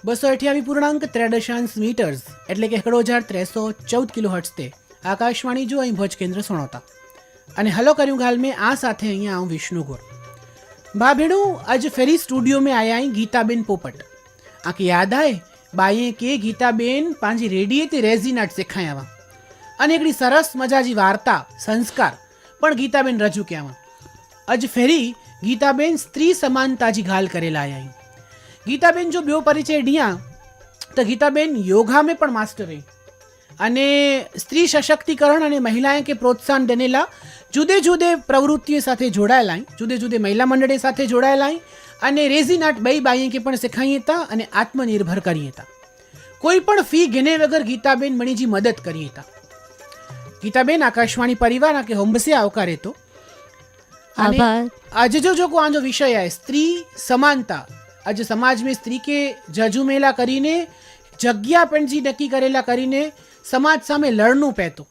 228.13 metres એટલે કે 11,314 kilohertz તે આકાશવાણી જો અહીં ભુજ કેન્દ્ર સુણોતા અને હલો કર્યું ગાल में आ साथे અહીંયા आऊँ विष्णु गोर बा भेणू आज फेरी स्टूडियो में आया आई गीताबेन पोपट आके याद आए बाए के गीताबेन पांजी रेडिये ते रेजीनाट सिखाया वा अने एकड़ी सरस मजाजी वार्ता संस्कार पण गीताबेन रजू किया आज फेरी गीताबेन स्त्री समानता जी गाल करेला आया आई गीताबेन जो ब्यो परिचय डिया तो गीताबेन योगा में पण मास्टर रही अने स्त्री सशक्तिकरण अने महिलाएं के प्रोत्साहन देनेला जुदे जुदे प्रवृत्तिओ साथे जोड़ायेला जुदे जुदे महिला मंडळे साथे जोड़ायेला अने रेजीनाट बई बाई के पण शिखाई था अने आत्मनिर्भर करिए था कोई पण फी घेने वगर गीताबेन मणिजी मदद करिए था गीताबेन आकाशवाणी परिवार के होम्बसे आवकारे तो आज जो को आजो विषय है स्त्री समानता आज समाज में स्त्री के जजुमेला करीने जग्या पण जी नक्की करेला करीने समाज सामे लड़नू पहतो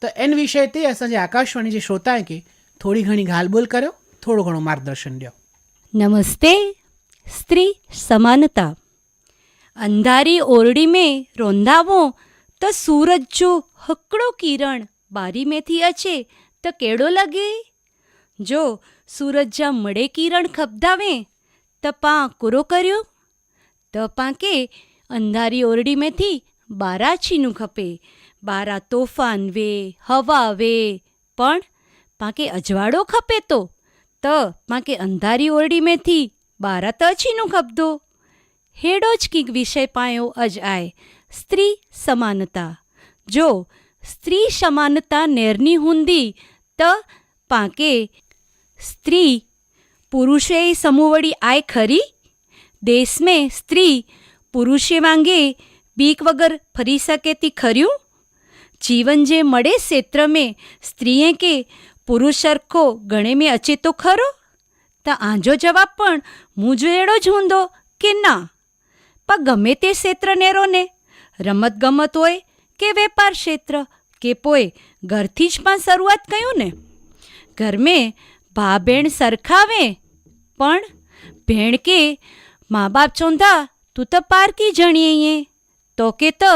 तो एन विषय ते असांजे आकाशवाणी जे श्रोता है के थोड़ी घणी गाल बोल करो थोड़ो घणो मार्गदर्शन दियो। नमस्ते। स्त्री समानता अंधारी ओरडी में रोंधावो तो सूरज जो हकड़ो किरण बारी में थी अचे तो केड़ो लगे जो सूरज जा मड़े किरण खपदावे तो पा कुरो कर्यो तो पाके अंधारी ओरडी में थी बारा छीनू खपे बारा तोफान वे हवा वे पण पाके अजवाड़ो खपे तो पाके अंधारी ओरडी में थी बारा तो छीनू खपदो हेडो ज की विषय पायो अज आए स्त्री समानता जो स्त्री समानता नेरनी हुंदी तो पाके स्त्री पुरुषे समूवड़ी आए खरी देश में स्त्री पुरुषे वांगे बीक वगर फरी सके ती खर्यू जीवन जे मड़े क्षेत्र में स्त्रीए के पुरुष सरखो गणे में अचे तो खरो तो आजो जवाब पण मूंझवेड़ो ज हुंदो के ना पर गमे ते क्षेत्र नेरो ने रमत गमत होय के वेपार क्षेत्र के पोए घरथी ज पण शरूआत कयूं ने घर में भा बेण सरखावे पण भेण के माँ बाप चोंधा तू तो पारकी जणीए तो के तो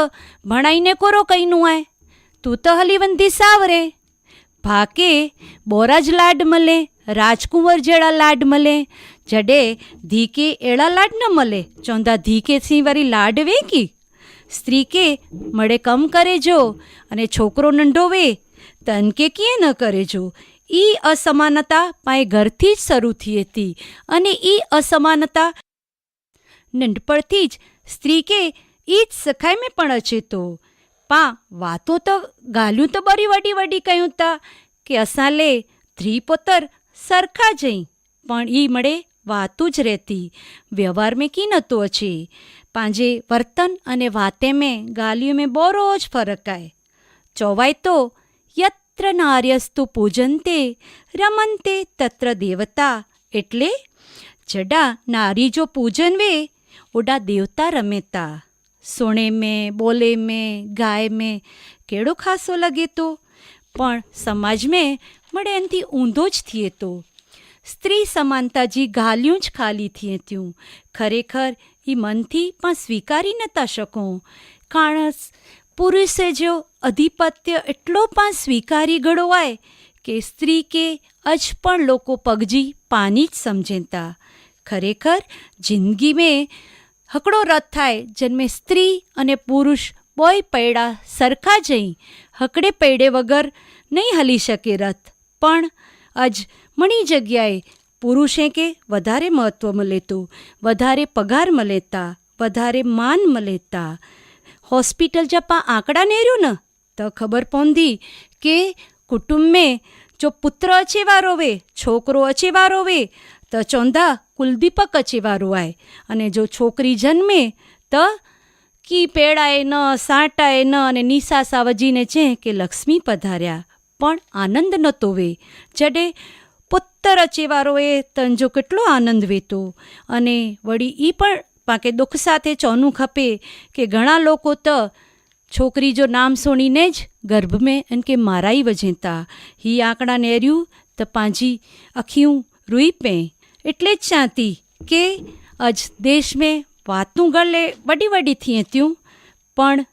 भणाईने कोरो कईनु आए तू तो हलीवंती सावरे भाके बोराज लाड मले राजकुंवर जेड़ा लाड मले जडे धी के एड़ा लाड न मले चौंदा धी के सी वारी लाड वे की स्त्री के मड़े कम करे जो अने छोकरो नंढो वे तन के किए न करे जो ई असमानता पाए घरथी ज शरू थी हती अने ई असमानता नंढपणथी ज स्त्री के ई सखाई में पण अचे तो पा वातो तो गाल्यूं तो बड़ी वडी वडी कयूं था कि असां ले थ्री पोतर सरखा जई पण ई मड़े वातू ज रहती व्यवहार में की नतो अचे पांजे वर्तन अने वाते में गालियों में बोरोज फरक आए चौवाय तो यत्र नार्यस्तु पूजन्ते रमन्ते तत्र देवता एटले जडा नारी जो पूजन वे ओडा देवता रमेता सोने में बोले में गाय में केड़ो खासो लगे तो पण समाज में मड़े एनथी ऊंधो ज थिए तो स्त्री समानता जी गालियों ज खाली थिए त्यूं खरेखर ई मन थी पण स्वीकारी नता शको कारण पुरुषे जो अधिपत्य एटलो पण स्वीकारी गणो आए के स्त्री के अज पण लोको पगजी पानी ज समझेता खरेखर जिंदगी में हकड़ो रथ थाय जन्मे स्त्री अने पुरुष बोय पैड़ा सरखा जई हकड़े पैड़े वगर नहीं हली शके रथ पण अज मणी जग्याए पुरुषे के वधारे महत्व मलेतो वधारे पगार मलेता वधारे मान मलेता हॉस्पिटल जपा आंकड़ा नेर्यो न तो खबर पौंदी के कुटुंब में जो पुत्र अचे वारो वे छोकरो अचे वारो वे तो चौंधा कुलदीपक अचे वारो आए अने जो छोकरी जन्मे तो की पेड़ाए न साटाए न अने निशा सावजीने छे के लक्ष्मी पधार्या पण आनंद नतो वे जडे पुत्र अचे वारो ए तंजो केटलो आनंद वेतो अने वड़ी ई पण पाके दुख साथे चौनु खपे के घणा लोको तो छोकरी जो नाम सुणीने ज गर्भ में इनके माराई वजेता ही आंकड़ा नेर्यू तो पांजी अखियूं रुई पे एटले ज चाहती के अज देश में વાતનું ગળે વડી વડી થઈએ ત્યું પણ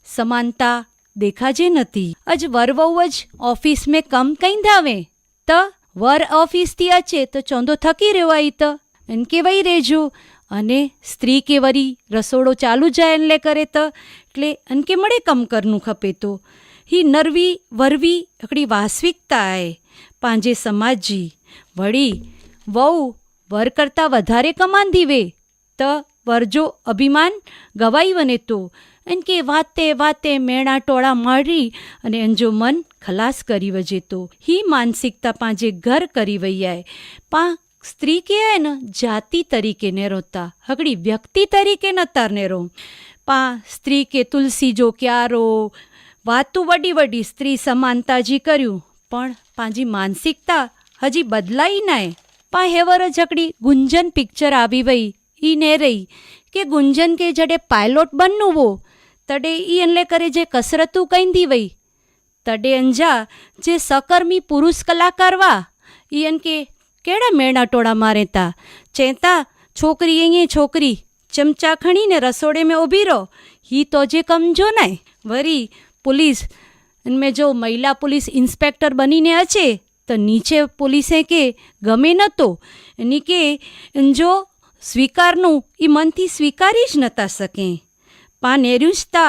સમાનતા દેખાજે નથી. અજ વર વહુ જ ઓફિસ મેં કમ કઈ ધાવે તો વર ઓફિસથી અચે તો ચોંદો થકી રહેવાય તો એન કેવાય રહેજો, અને સ્ત્રી કે વરી રસોડો ચાલુ જાય એટલે કરે તો એટલે એન કે મળે કમ કરનું ખપે તો ही નરવી વરવી હકડી વાસ્તવિકતા આય પાંજે સમાજી. વળી વહુ વર કરતાં વધારે કમાંધી વે તો વરજો અભિમાન ગવાઈ વને તો એન કે વાતે વાતે મેણા ટોળા મારી અને અંજો મન ખલાસ કરી વજે તો ही માનસિકતા પાંજે ઘર કરી વૈયાય. પા સ્ત્રી કે આય ને જાતિ તરીકે ને રોતા હકડી વ્યક્તિ તરીકે ન તારને રો. પા સ્ત્રી કે તુલસી જો ક્યારો વાતું વડી વડી સ્ત્રી સમાનતાજી કર્યું પણ પાંજી માનસિકતા હજી બદલાઈ નાય. પા હેવર ઝકડી ગુંજન પિક્ચર આવી વઈ ઈ ને રહી કે ગુંજન કે જડે પાયલોટ બનનું વો તડે ઈ એટલે કરે જે કસરતું કઈંધી વઈ તડે અંજા જે સકર્મી પુરુષ કલાકાર વા ઈ એન કે કેડા મેણા ટોળા મારેતા ચેતા છોકરી અહીંયા છોકરી ચમચા ખણીને રસોડે મેં ઊભી રહો હી તો જે કમજો નાય. વરી पुलिस इनमें जो महिला पुलिस इंस्पेक्टर बनीने अचे तो नीचे पुलिसे के गमे न तो यानी के जो स्वीकारनु ई मनथी स्वीकारी ज नता सके. पा नेर्युजता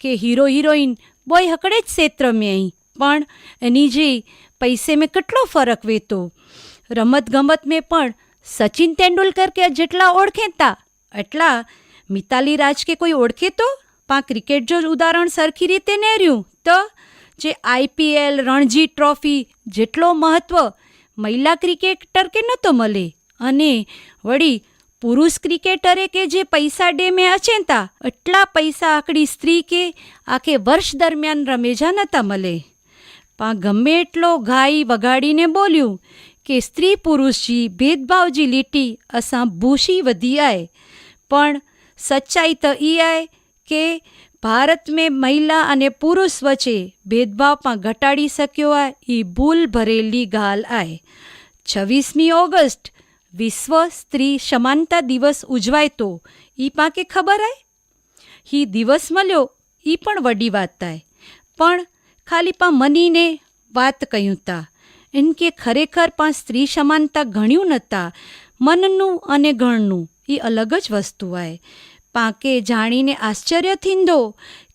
के हीरो हीरोइन बोय हकड़े ज क्षेत्र में आई पण एनी जे पैसे में કેટલો ફરક વેતો. રમત ગમત में પણ સચિન તેંડુલકર કે જેટલા ઓળખેતા એટલા મિતાલી રાજ કે કોઈ ઓળખે તો પા ક્રિકેટ જો ઉદાહરણ સરખી રીતે નેર્યું તો જે IPL રણજી ટ્રોફી જેટલો મહત્વ મહિલા ક્રિકેટર કે નહોતો મળે, અને વળી પુરુષ ક્રિકેટરે કે જે પૈસા ડેમે અચેતા એટલા પૈસા આકડી સ્ત્રી કે આખે વર્ષ દરમિયાન રમેજા નહોતા મળે. પા ગમે એટલો ગાઈ વગાડીને બોલ્યું કે સ્ત્રી પુરુષજી ભેદભાવજી લીટી અસાં ભૂસી વધી આય, પણ સચ્ચાઈ તો ઈ આય કે ભારત મેં મહિલા અને પુરુષ વચ્ચે ભેદભાવમાં ઘટાડી શક્યો આ એ ભૂલ ભરેલી ગાલ આય. 26મી ઓગસ્ટ વિશ્વ સ્ત્રી સમાનતા દિવસ ઉજવાય તો ઈ પાકે ખબર આય હી દિવસ મળ્યો ઈ પણ વડી વાત થાય, પણ ખાલી પા મનીને વાત કહ્યું તા એન કે ખરેખર પા સ્ત્રી સમાનતા ઘણ્યું નતા. મનનું અને ગણનું એ અલગ જ વસ્તુ આય. પાકે જાણીને આશ્ચર્ય થીંદો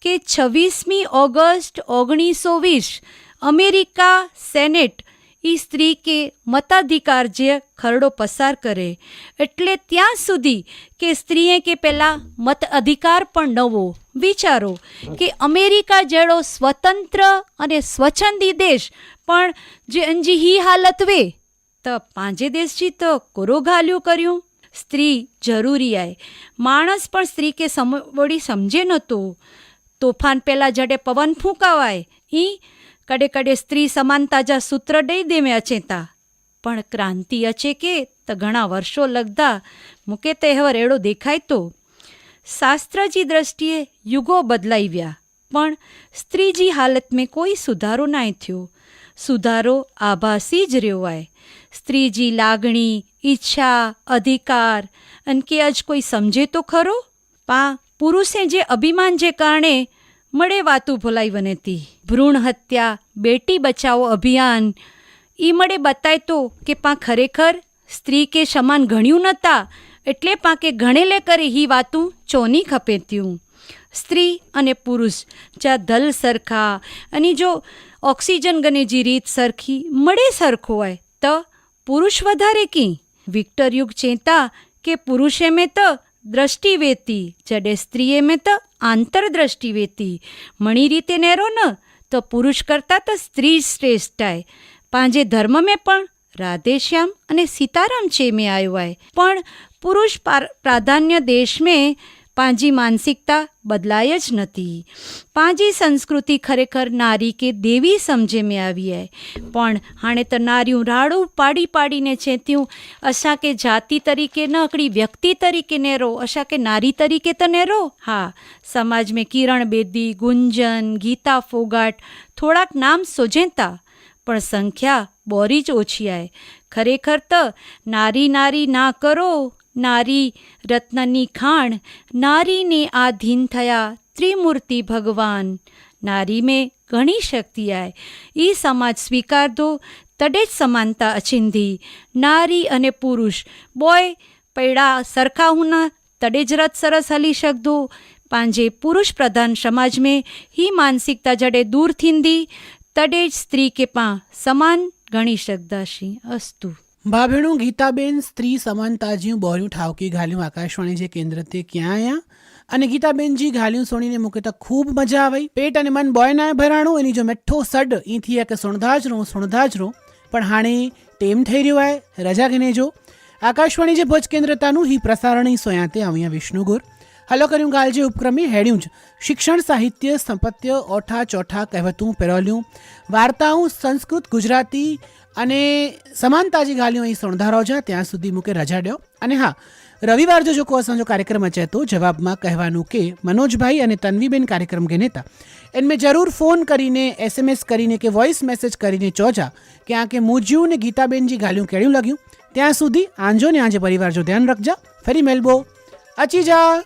કે 26મી ઓગસ્ટ 1920 અમેરિકા સેનેટ એ સ્ત્રી કે મતાધિકાર જે ખરડો પસાર કરે એટલે ત્યાં સુધી કે સ્ત્રીએ કે પહેલાં મત અધિકાર પણ નવો. વિચારો કે અમેરિકા જેવો સ્વતંત્ર અને સ્વચ્છંદી દેશ પણ જે અંજી હી હાલત વે તો પાંજે દેશજી તો કોરો ઘાલ્યું કર્યું. સ્ત્રી જરૂરી આય. માણસ પણ સ્ત્રી કે વળી સમજે નહોતો. તોફાન પહેલાં જડે પવન ફૂંકાવાય ઈ કડે કડે સ્ત્રી સમાનતા જા સૂત્ર દઈ દેમે અચેતા, પણ ક્રાંતિ અચે કે તો ઘણા વર્ષો લગતા મૂકે તહેવાર એડો દેખાય તો. શાસ્ત્રજી દ્રષ્ટિએ યુગો બદલાઈ વ્યા પણ સ્ત્રીજી હાલત મેં કોઈ સુધારો નાય થયો. સુધારો આભાસી જ રહ્યો આય. સ્ત્રીજી લાગણી ઈચ્છા અધિકાર અને કે આજ કોઈ સમજે તો ખરો. પા પુરુષે જે અભિમાન જે કારણે મળે વાતું ભૂલાઈ વનેતી. ભ્રૂણ હત્યા બેટી બચાવો અભિયાન ઈ મળે બતાય તો કે પા ખરેખર સ્ત્રી કે સમાન ઘણ્યું નતા એટલે પા કે ઘણેલે કરે હી વાતું ચોની ખપેત્યું. સ્ત્રી અને પુરુષ જ્યાં દલ સરખા અને જો ઓક્સિજન ગનેજી રીત સરખી મળે સરખો હોય તો પુરુષ વધારે કી. વિક્ટર યુગ ચેતા કે પુરુષે મેં તો દ્રષ્ટિ વેતી જડે સ્ત્રીએ મેં તો આંતરદ્રષ્ટિ વેતી. મણી રીતે નેરો ન તો પુરુષ કરતાં તો સ્ત્રી શ્રેષ્ઠ આય. પાંજે ધર્મ મેં પણ રાધેશ્યામ અને સીતારામ છે મેં આવ્યો આય, પણ પુરુષ પ્રાધાન્ય દેશ મેં પાંજી માનસિકતા બદલાય જ નથી. પાંજી સંસ્કૃતિ ખરેખર નારી કે દેવી સમજે મેં આવી આય, પણ હાણે તો નાર્યું રાડું પાડી પાડીને છેત્યું અશા કે જાતિ તરીકે ન અકડી વ્યક્તિ તરીકે ને રહો, અશા કે નારી તરીકે તો ને રહો. હા, સમાજ મેં કિરણ બેદી, ગુંજન, ગીતા ફોગાટ થોડાક નામ સોજેતા, પણ સંખ્યા બોરી જ ઓછી આય. ખરેખર તો નારી નારી ના કરો નારી રત્નની ખાણ, નારીને આધીન થયા ત્રિમૂર્તિ ભગવાન. નારી में ઘણી શક્તિ આય, એ સમાજ સ્વીકાર દો તડે જ સમાનતા અચિંધી. નારી અને પુરુષ બોય પૈડા સરખા હુના તડે જ રથ સરસ હલી શકદો. પાંજે પુરુષ પ્રધાન સમાજ में ही मानसिकता जड़े दूर थींदी तडे ज स्त्री के पां સમાન ગણી શકદાશી. અસ્તુ. ભાભેણું ગીતાબેન સ્ત્રી સમાનતાજીયું બોર્યું ઠાવકી ઘાલ્યું આકાશવાણી જે કેન્દ્ર તે ક્યાં આયા અને ગીતાબેનજી ઘાલ્યું સોણીને મૂકે તો ખૂબ મજા આવી. પેટ અને મન બોય ના ભરાણું એની જો મેઠો સડ ઈથી કે સુણધા જ રહું પણ હાણે ટેમ થઈ રહ્યો આય રજા ગને જો આકાશવાણી જે ભોજ કેન્દ્રતાનું હી પ્રસારણી સોયાતે આવ્યા વિષ્ણુગુર હલો કર્યું ગાલજે ઉપક્રમે હેડ્યું જ શિક્ષણ સાહિત્ય સંપત્ય ઓઠા ચોઠા કહેવતું પેરોલ્યું વાર્તાઓ સંસ્કૃત ગુજરાતી અને સમાનતાજી ગાલ્યું અહીં સોણધારો જા ત્યાં સુધી મૂકે રજાડ્યો. અને હા, રવિવાર જો કોઈ અસાંજો કાર્યક્રમ અચે તો જવાબમાં કહેવાનું કે મનોજભાઈ અને તન્વીબેન કાર્યક્રમ કે નેતા એનમેં જરૂર ફોન કરીને SMS કરીને કે વોઇસ મેસેજ કરીને ચોજા કે આ કે મુજ્યું ને ગીતાબેનજી ગાલ્યું કેળ્યું લાગ્યું. ત્યાં સુધી આંજો ને આંજે પરિવાર જો ધ્યાન રાખજા. ફરી મેલબો અચી જા.